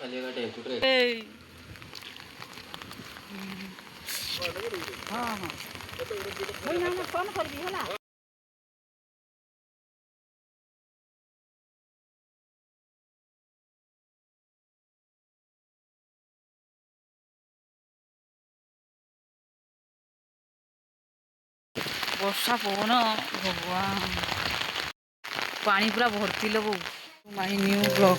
हाँ हाँ भाई ना फोन कर दी है ना। वर्षा पवन भगवान पानी पूरा भर्ती लो माई न्यू ब्लॉग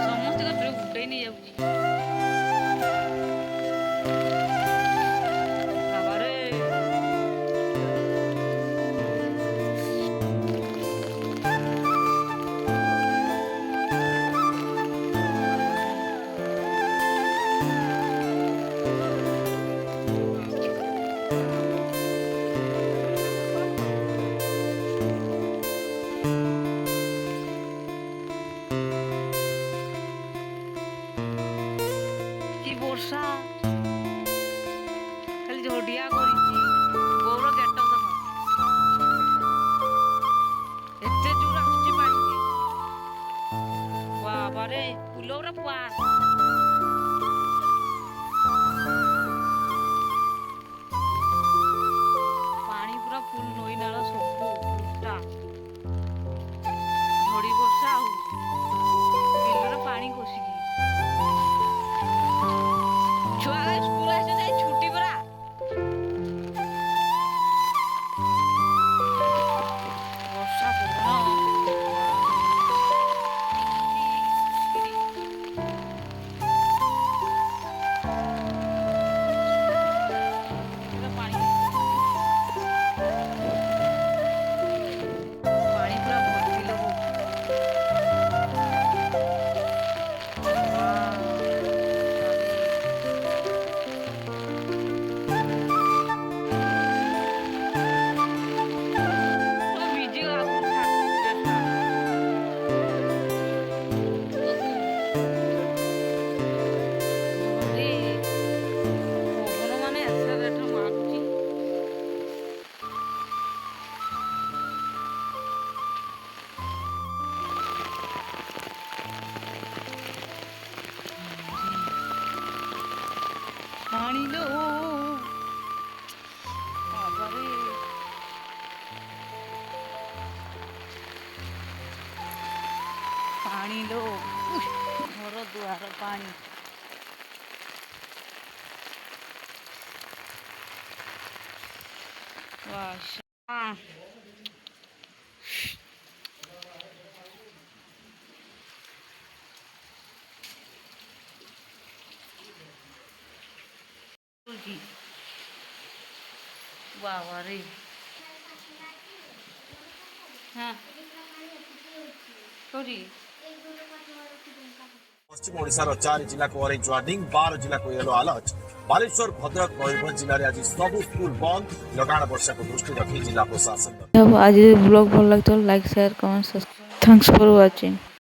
समस्त उठे नहीं जाऊँगी वर्षा खाली झड़िया गौर गेट एत जोर आसुची बाबारे फुल पुआ पानी पूरा फुल नई नाल सब झड़ी वर्षा बिलर पानी घोषिकी छुआ स्कूल आसे जाए छुट्टी परा वर्षा पानी लो बाबारे पानी लो घर दुआर पानी वाह वाह रे हाँ पश्चिम ओडिशार 4 जिला को ऑरेंज वार्निंग 12 जिला को येलो अलर्ट बालेश्वर भद्रक मयूरभंज जिले में आज सब स्कूल बंद लगाण वर्षा को दृष्टि रखी जिला प्रशासन। आज ब्लॉग भल लगे तो like share comment thanks for watching.